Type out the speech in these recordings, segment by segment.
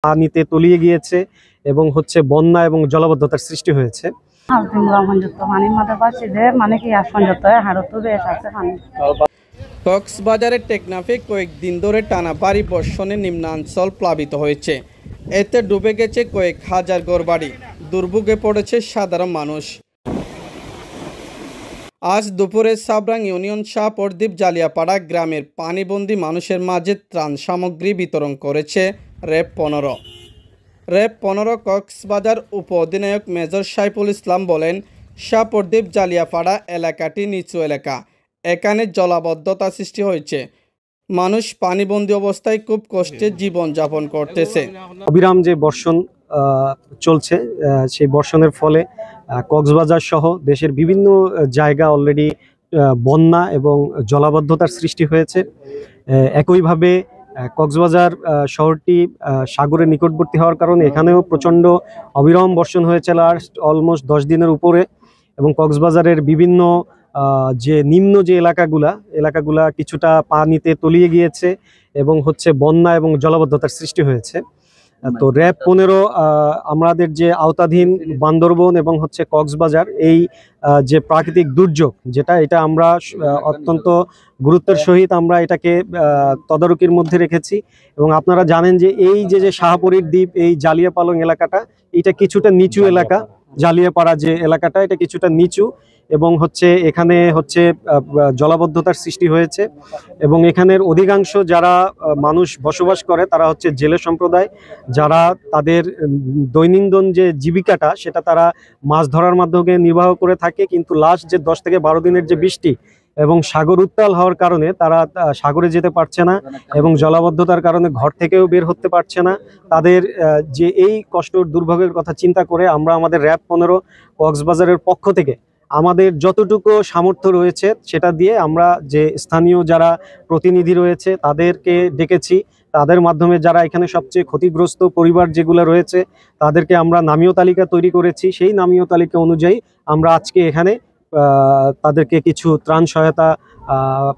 পানিতে তলিয়ে গিয়েছে এবং বন্যা এবং জলাবদ্ধতার সৃষ্টি হয়েছে। কক্সবাজারের টেকনাফে কয়েকদিন ধরে টানা ভারী বর্ষণে নিম্নাঞ্চল প্লাবিত হয়েছে। এতে ডুবে গেছে কয়েক হাজার ঘরবাড়ি, দুর্ভোগে পড়েছে সাধারণ মানুষ। আজ দুপুরে সাবরাং ইউনিয়ন শাহপরদ্বীপ জালিয়াপাড়া গ্রামের পানিবন্দী মানুষের মাঝে ত্রাণ সামগ্রী বিতরণ করেছে র্যাব 15। র্যাব 15 কক্সবাজার উপ অধিনায়ক মেজর সাইফুল ইসলাম বলেন, শাহপরদ্বীপ জালিয়াপাড়া এলাকাটি নিচু এলাকা, এখানে জলাবদ্ধতা সৃষ্টি হয়েছে। মানুষ পানিবন্দী অবস্থায় খুব কষ্টে জীবনযাপন করতেছে। অবিরাম যে বর্ষণ চলছে, সেই বর্ষণের ফলে কক্সবাজার সহ দেশের বিভিন্ন জায়গা অলরেডি বন্যা এবং জলাবদ্ধতার সৃষ্টি হয়েছে। একইভাবে কক্সবাজার শহরটি সাগরের নিকটবর্তী হওয়ার কারণে এখানেও প্রচণ্ড অবিরাম বর্ষণ হয়েছে অলমোস্ট 10 দিনের উপরে। এবং কক্সবাজারের বিভিন্ন যে নিম্ন যে এলাকাগুলা কিছুটা পানিতে তলিয়ে গিয়েছে এবং বন্যা এবং জলাবদ্ধতার সৃষ্টি হয়েছে। তো র্যাব 15 আমাদের যে আওতাধীন বান্দরবন এবং কক্সবাজার এই যে প্রাকৃতিক দুর্যোগ এটা আমরা অত্যন্ত গুরুত্বের সহিত আমরা এটাকে তদারকির মধ্যে রেখেছি। এবং আপনারা জানেন যে এই যে শাহপরীর দ্বীপ, এই জালিয়াপালং এলাকাটা এটা কিছুটা নিচু এলাকা। জালিয়াপাড়া যে এলাকাটা এটা কিছুটা নিচু এবং এখানে জলাবদ্ধতার সৃষ্টি হয়েছে। এবং এখানের অধিকাংশ যারা মানুষ বসবাস করে তারা জেলে সম্প্রদায়, যারা তাদের দৈনন্দিন যে জীবিকাটা সেটা তারা মাছ ধরার মাধ্যমে নির্বাহ করে থাকে। কিন্তু লাস্ট যে 10 থেকে 12 দিনের যে বৃষ্টি এবং সাগর উত্তাল হওয়ার কারণে তারা সাগরে যেতে পারছে না এবং জলাবদ্ধতার কারণে ঘর থেকেও বের হতে পারছে না। তাদের যে এই কষ্ট দুর্ভোগের কথা চিন্তা করে আমরা আমাদের র্যাব 15 কক্সবাজারের পক্ষ থেকে আমাদের যতটুকু সামর্থ্য রয়েছে সেটা দিয়ে আমরা যে স্থানীয় যারা প্রতিনিধি রয়েছে তাদেরকে ডেকেছি। তাদের মাধ্যমে যারা এখানে সবচেয়ে ক্ষতিগ্রস্ত পরিবার যেগুলো রয়েছে তাদেরকে আমরা নামীয় তালিকা তৈরি করেছি। সেই নামীয় তালিকা অনুযায়ী আমরা আজকে এখানে তাদেরকে কিছু ত্রাণ সহায়তা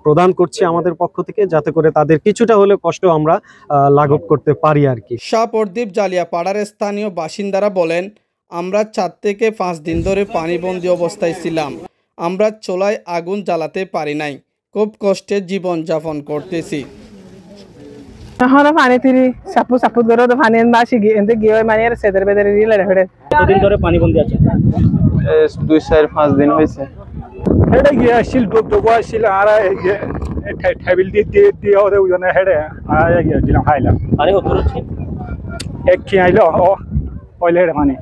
প্রদান করছি আমাদের পক্ষ থেকে, যাতে করে তাদের কিছুটা হলেও কষ্ট আমরা লাঘব করতে পারি আর কি। শাহপরদ্বীপ জালিয়াপাড়ার স্থানীয় বাসিন্দারা বলেন, আমরা 4 থেকে 5 দিন ধরে পানিবন্দী অবস্থায় ছিলাম। আমরা চুলায় আগুন জ্বালাতে পারি নাই, খুব কষ্টে জীবন যাপন করতেছি। কতদিন ধরে পানিবন্দী আছে? 2-4-5 দিন হয়েছে। হেডে গিয়ে আসছিল, ডুব আসছিল, আর টেবিল দিয়ে ওদের ওজনে হেডে আর গিয়ে দিলাম খাইলাম। পানি কত হচ্ছে? এক কি আইলো ওইলে হেডে পানি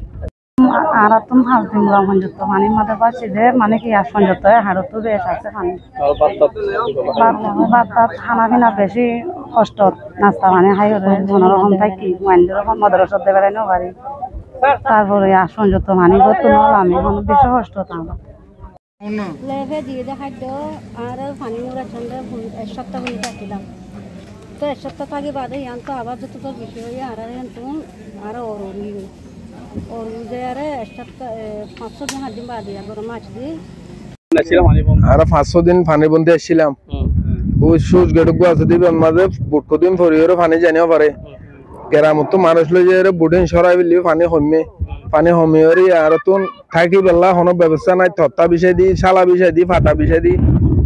আর তুমি ভালো দিলাম হঞ্জত পানির মধ্যে পাচ্ছি যে মানে কি আসঞ্জত হাড়ত তো বেশ আছে পানি। খানা পিনা বেশি কষ্ট, নাস্তা পানি খাই মনোরকম থাকি মদরসত বেড়াইনো পারি। তারপরে আসঞ্জত পানি করতে নহল আমি এখন বেশি কষ্ট তাহলে লেগে দিয়ে খাদ্য আর পানি মুড়াচ্ছেন 1 সপ্তাহ হয়ে থাকিলাম। তো 1 সপ্তাহ থাকি বাদে ইয়ান তো আবার যত তো বেশি হয়ে আর তুমি আরো और मुझे अरे 500 दिन हाथ दिन बाद दिया गरम माछ दी আর 500 দিন পানিবন্দী ছিলাম। ওই সুজ গড়গু আছে দিবেন মাঝে বুটকো দিন ফরিয়র পানি জানিও পারে গ্রামত মানুষ লই যে বুডিন সরাই বিলি পানি হমিওরি আর তো থাকি বেলা কোনো ব্যবস্থা নাই। থত্তা বিষয় দি, শালা বিষয় দি, ফাটা বিষয় দি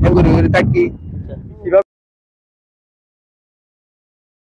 এগুলি থাকি